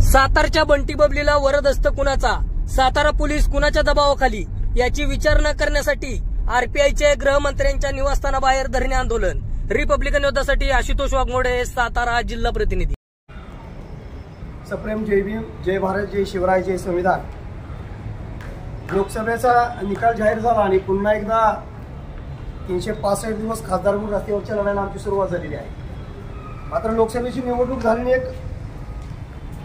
सातारच्या बंटी बबलीला वरदहस्त कुणाचा, सातारा पोलीस कुणाच्या दबावाखाली याची विचारणा करण्यासाठी आरपीआयचे गृहमंत्र्यांच्या निवासस्थानाबाहेर धरणे आंदोलन। रिपब्लिकन योद्धासाठी आशुतोष वाघमोडे, सातारा जिल्हा प्रतिनिधी। सप्रेम जय भीम, जय भारत, जय शिवराय, जय संविधान। लोकसभेचा निकाल जाहीर झाला आणि पुन्हा एकदा 365 दिवस खासदार म्हणून रस्त्यावरच्या लढाईला आमची सुरुवात झालेली आहे। मात्र लोकसभेची निवडणूक झाल्याने एक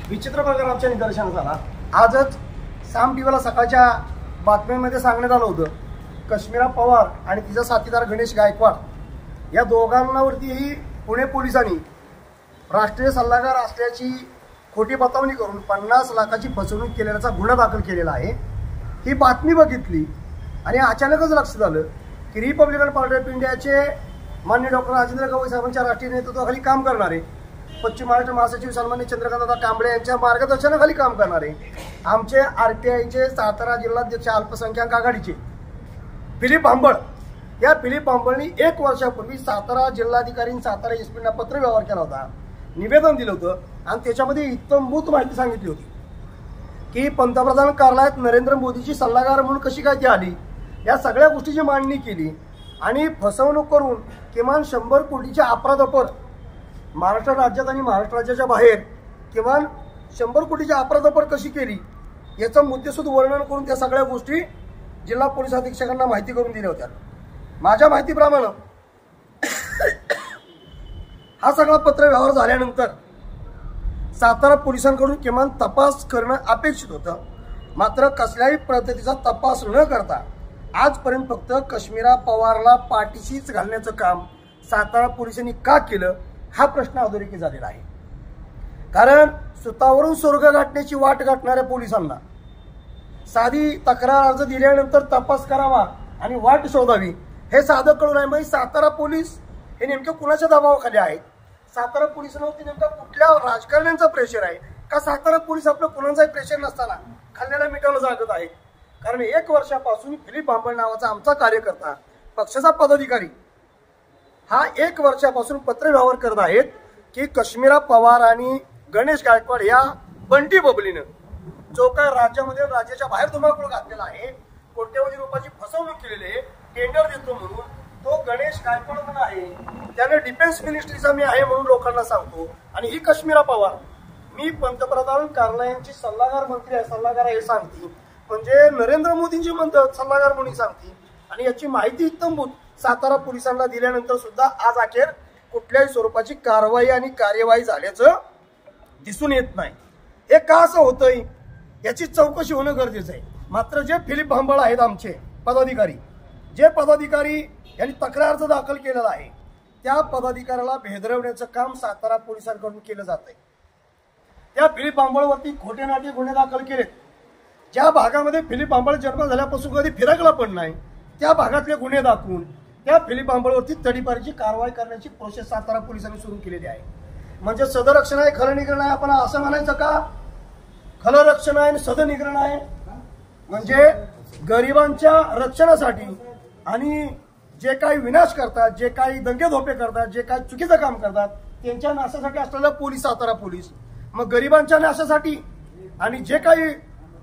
विचित्र प्रकार आमच्या निदर्शनास आला। आजच साम टीव्हीला सकाळच्या बातम्यांमध्ये सांगण्यात आलं होतं, कश्मीरा पवार आणि तिचा साथीदार गणेश गायकवाड या दोघांवरतीही पुणे पोलिसांनी राष्ट्रीय सल्लागार असल्याची खोटी बतावणी करून 50 लाखाची फसवणूक केल्याचा गुन्हा दाखल केलेला आहे। ही बातमी बघितली आणि अचानकच लक्षात आलं की रिपब्लिकन पार्टी ऑफ इंडियाचे माननीय डॉक्टर राजेंद्र गवई साहेबांच्या राष्ट्रीय नेतृत्वाखाली काम करणारे, पश्चिम महाराष्ट्र महासचिव सन्माननीय चंद्रकांतदादा कांबळे यांच्या मार्गदर्शनाखाली काम करणारे आमचे आरपीआयचे सातारा जिल्हाध्यक्ष अल्पसंख्याक आघाडीचे फिलिप भांबळ, या फिलिप भांबळनी 1 वर्षापूर्वी सातारा जिल्हाधिकारी सातारा एसपींना पत्र व्यवहार केला होता, निवेदन दिलं होतं आणि त्याच्यामध्ये इत्थंभूत माहिती सांगितली होती की पंतप्रधान कार्यालयात नरेंद्र मोदीची सल्लागार म्हणून कशी काय ती आली, या सगळ्या गोष्टीची मांडणी केली आणि फसवणूक करून किमान 100 कोटीच्या अपराधापर महाराष्ट्र राज्यात आणि महाराष्ट्र राज्याच्या बाहेर किमान 100 कोटीच्या अपराधापर कशी केली याचं मुद्देसूद वर्णन करून त्या सगळ्या गोष्टी जिल्हा पोलीस अधीक्षकांना माहिती करून दिल्या होत्या। माझ्या माहितीप्रमाणे हा सगळा पत्र व्यवहार झाल्यानंतर सातारा पोलिसांकडून किमान तपास करणं अपेक्षित होतं। मात्र कसल्याही पद्धतीचा तपास न करता आजपर्यंत फक्त कश्मीरा पवारला पाठीशीच घालण्याचं काम सातारा पोलिसांनी का केलं हा प्रश्न अधोरेखित झालेला आहे। कारण स्वतःवरून स्वर्ग गाठण्याची वाट गाठणाऱ्या पोलिसांना साधी तक्रार अर्ज दिल्यानंतर तपास करावा आणि वाट शोधावी हे साधं कळून आहे। म्हणजे सातारा पोलीस हे नेमकं कुणाच्या दबावाखाली आहेत, सातारा पोलिसांवरती नेमका कुठल्या राजकारण्यांचा प्रेशर आहे का सातारा पोलीस आपलं कुणाचाही प्रेशर नसताना खाल्ल्याला मिटायला जागत आहे। कारण 1 वर्षापासून फिलिप भांबळ नावाचा आमचा कार्यकर्ता, पक्षाचा पदाधिकारी हा 1 वर्षापासून पत्र व्यवहार करत आहेत की कश्मीरा पवार आणि गणेश गायकवाड या बंटी बबलीनं जो काय राज्यामध्ये राज्याच्या बाहेर धुमाकूळ घातलेला आहे, कोट्यवधी रुपयाची फसवणूक केलेली आहे, टेंडर देतो म्हणून तो गणेश गायकवाड म्हणून आहे, त्याने डिफेन्स मिनिस्ट्रीचा मी आहे म्हणून लोकांना सांगतो आणि ही कश्मीरा पवार मी पंतप्रधान कार्यालयाची सल्लागार मंत्री आहे, सल्लागार हे सांगते, म्हणजे नरेंद्र मोदींची म्हणतात सल्लागार म्हणून सांगते आणि याची माहिती इत्थंभूत सातारा पोलिसांना दिल्यानंतर सुद्धा आज अखेर कुठल्याही स्वरूपाची कारवाई आणि कार्यवाही झाल्याचं दिसून येत नाही। हे का असं होतंय याची चौकशी होणं गरजेचं आहे। मात्र जे फिलिप भांबळ आहेत आमचे पदाधिकारी, जे पदाधिकारी यांनी तक्रार अर्ज दाखल केलेला आहे त्या पदाधिकाऱ्याला भेदरवण्याचं काम सातारा पोलिसांकडून केलं जात आहे। त्या फिलिप भांबळवरती खोटे नाटे गुन्हे दाखल केलेत, ज्या भागामध्ये फिलिप भांबळ जन्म झाल्यापासून कधी फिरकला पण नाही त्या भागातले गुन्हे दाखवून त्या फिलिप भांबळवरती तडीपारीची कारवाई करण्याची प्रोसेस सातारा पोलिसांनी सुरू केलेली आहे। म्हणजे सदरक्षण आहे, खलनिग्रहण आहे, आपण असं म्हणायचं का? खलरक्षण आहे आणि सदनिग्रहण आहे, म्हणजे गरिबांच्या रक्षणासाठी आणि जे काही विनाश करतात, जे काही दंगेधोपे करतात, जे काही चुकीचं काम करतात त्यांच्या नाशासाठी असलेला पोलीस सातारा पोलीस, मग गरिबांच्या नाशासाठी आणि जे काही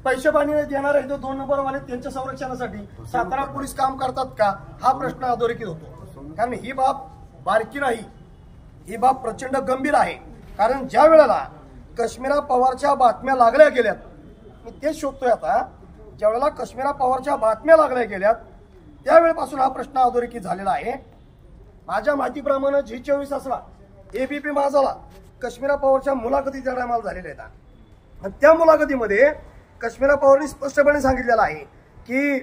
पैसे पाणी देणार आहे 2 नंबरवाले त्यांच्या संरक्षणासाठी सातारा पोलीस काम करतात का हा प्रश्न अधोरेखित होतो। कारण ही बाब बारकी नाही, ही बाब प्रचंड गंभीर आहे। कारण ज्या वेळेला कश्मीरा पवारच्या बातम्या लागल्या गेल्यात, मी तेच शोधतोय आता, ज्या वेळेला कश्मीरा पवारच्या बातम्या लागल्या गेल्यात त्यावेळेपासून हा प्रश्न अधोरेखित झालेला आहे। माझ्या माहितीप्रमाणे G24 असला, ABP माझाला कश्मीरा पवारच्या मुलाखतीच्या टायमाला झालेल्या आहेत आणि त्या मुलाखतीमध्ये कश्मीरा पवारनी स्पष्टपणे सांगितलेलं आहे की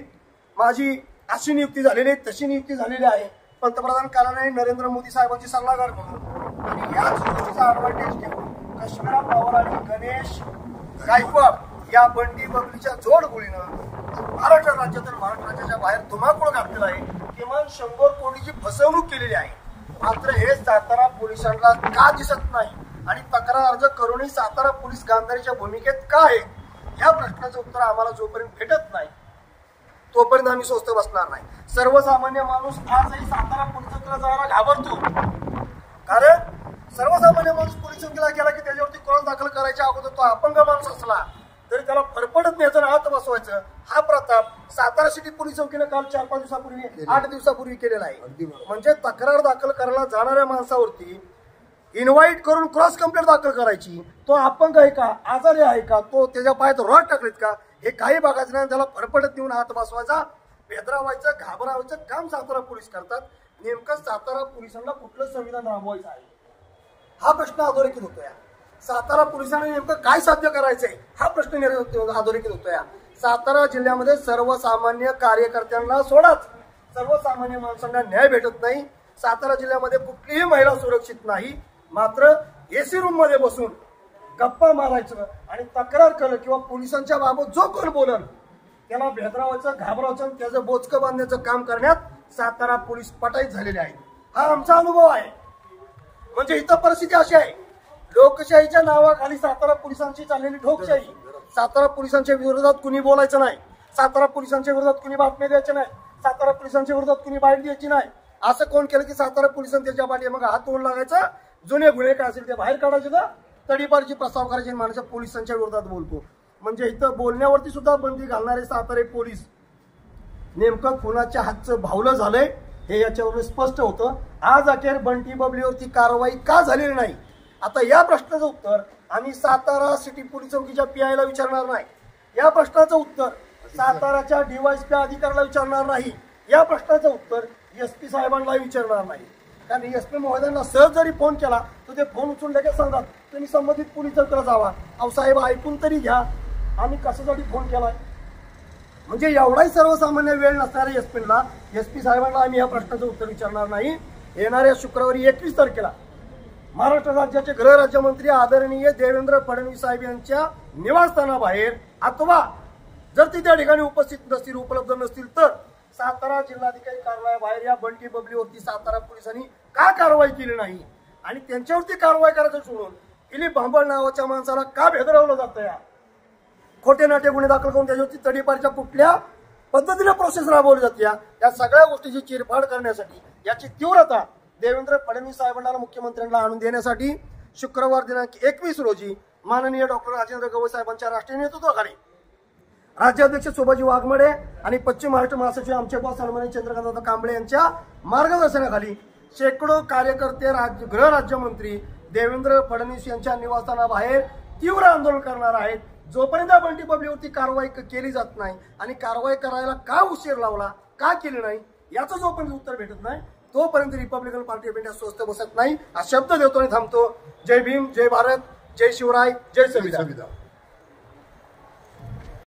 माझी अशी नियुक्ती झालेली आहे, तशी नियुक्ती झालेली आहे पंतप्रधान कार्यालयाने नरेंद्र मोदी साहेबांची सल्लागार म्हणून। आणि याच गोष्टीचा ऍडव्हान्टेज घेऊन कश्मीरा पवार आणि गणेश गायकवाड या बंटी बबलीच्या जोडगोळीनं महाराष्ट्र राज्यातील महाराष्ट्र राज्याच्या बाहेर धुमाकूळ घातलेला आहे, किमान 100 कोटीची फसवणूक केलेली आहे। मात्र हे सातारा पोलिसांना का दिसत नाही आणि तक्रार अर्ज करूनही सातारा पोलीस गांधारीच्या भूमिकेत का आहे या प्रश्नाचं उत्तर आम्हाला जोपर्यंत भेटत नाही तोपर्यंत आम्ही स्वस्थ बसणार नाही। सर्वसामान्य माणूस आजही सातारा पोलिसांकडे जायला घाबरतो, कारण सर्वसामान्य माणूस पोलीस चौकीला गेला की त्याच्यावरती क्रॉस दाखल करायच्या अगोदर तो अपंग माणूस असला तरी त्याला फडफडत न्यायचं आणि हात बसवायचं हा प्रताप सातारा सिटी पोलीस चौकीने काल 4-5 दिवसापूर्वी 8 दिवसापूर्वी केलेला आहे. म्हणजे तक्रार दाखल करायला जाणाऱ्या माणसावरती इन्व्हाइट करून क्रॉस कंप्लेंट दाखल करायची. तो अपंग आहे का, आजारी आहे का, तो त्याच्या पायात रॉड टाकलेत का, हे काही बघायचं नाही. त्याला फडफडत नेऊन हात बसवायचा, भेदरावायचं, घाबरावायचं काम सातारा पोलीस करतात. नेमकं सातारा पोलिसांना कुठलं संविधान राबवायचं आहे हा प्रश्न अधोरेखित होतोय. सातारा पोलिसांनी नेमकं काय साध्य करायचंय हा प्रश्न अधोरेखित होतोय. सातारा जिल्ह्यामध्ये सर्वसामान्य कार्यकर्त्यांना सोडाच सर्वसामान्य माणसांना न्याय भेटत नाही. सातारा जिल्ह्यामध्ये कुठलीही महिला सुरक्षित नाही. मात्र एसी रूम मध्ये बसून गप्पा मारायचं आणि तक्रार करणं किंवा पोलिसांच्या बाबत जो कोण बोलल त्याला भेदरावायचं, घाबरावायचं, त्याचं बोचकं बांधण्याचं काम करण्यात सातारा पोलीस पटाईत झालेले आहेत. हा आमचा अनुभव आहे. म्हणजे इथं परिस्थिती अशी आहे, लोकशाहीच्या नावाखाली सातारा पोलिसांची चाललेली ठोकशाही. सातारा पोलिसांच्या विरोधात कुणी बोलायचं नाही, सातारा पोलिसांच्या विरोधात कुणी बातम्या द्यायच्या नाही, सातारा पोलिसांच्या विरोधात कुणी बाईट द्यायची नाही. असं कोण केलं की सातारा पोलिसांनी त्याच्या पाठी मग हात तोंड लागायचा, जुने गुन्हे काय असेल ते बाहेर काढायचे ना तडीपारची प्रस्ताव करायचे, माणसं पोलिसांच्या विरोधात बोलतो. म्हणजे इथं बोलण्यावरती सुद्धा बंदी घालणारे सातारे पोलीस नेमकं कोणाच्या हातचं भावलं झालंय हे याच्यावर स्पष्ट होतं. आज अखेर बंटी बबलीवरती कारवाई का झालेली नाही, आता या प्रश्नाचं उत्तर आम्ही सातारा सिटी पोलीस चौकीच्या पीआयला विचारणार नाही. या प्रश्नाचं उत्तर साताराच्या डीवायएसपी अधिकाऱ्याला विचारणार नाही. या प्रश्नाचं उत्तर एसपी साहेबांना विचारणार नाही. कारण एसपी महोदयांना सहज जरी फोन केला तर ते फोन उचलून लगेच सांगतात तुम्ही संबंधित पोलीस चौकीला जावा. अहो साहेब ऐकून तरी घ्या आम्ही कशासाठी फोन केलाय. म्हणजे एवढाही सर्वसामान्य वेळ नसणाऱ्या एसपी साहेबांना आम्ही या प्रश्नाचं उत्तर विचारणार नाही. येणाऱ्या शुक्रवारी 21 तारखेला महाराष्ट्र राज्याचे गृहराज्यमंत्री आदरणीय देवेंद्र फडणवीस साहेब यांच्या निवासस्थानाबाहेर अथवा जर ती त्या ठिकाणी उपस्थित नसतील, उपलब्ध नसतील तर सातारा जिल्हाधिकारी कार्यालयाबाहेर या बंटी बबलीवरती सातारा पोलिसांनी का कारवाई केली नाही आणि त्यांच्यावरती कारवाई करायचं सोडून दिलीप भांबळ नावाच्या माणसाला का भेदरवलं जातं, या खोटे नाटे गुन्हे दाखल करून त्याच्यावरती तडीपारच्या कुठल्या पद्धतीने प्रोसेस राबवली जाते, या सगळ्या गोष्टीची चिरफाड करण्यासाठी याची तीव्रता देवेंद्र फडणवीस साहेबांना मुख्यमंत्र्यांना आणून देण्यासाठी शुक्रवार दिनांक 21 रोजी माननीय डॉक्टर राजेंद्र गवई साहेबांच्या राष्ट्रीय नेतृत्वाखाली राज्याध्यक्ष शोभाजी वाघमोडे आणि पश्चिम महाराष्ट्र महासचिव आमचे बॉस सन्माननीय चंद्रकांत कांबळे यांच्या मार्गदर्शनाखाली शेकडो कार्यकर्ते गृह राज्यमंत्री देवेंद्र फडणवीस यांच्या निवासस्थानाबाहेर तीव्र आंदोलन करणार आहेत. जोपर्यंत बंटी बबलीवरती कारवाई केली जात नाही आणि कारवाई करायला का उशीर लावला, का केली नाही याचं जोपर्यंत उत्तर भेटत नाही तोपर्यंत रिपब्लिकन पार्टी ऑफ इंडिया स्वस्त बसत नाही. हा शब्द देतो आणि थांबतो. जय भीम, जय भारत, जय शिवराय, जय संविधान.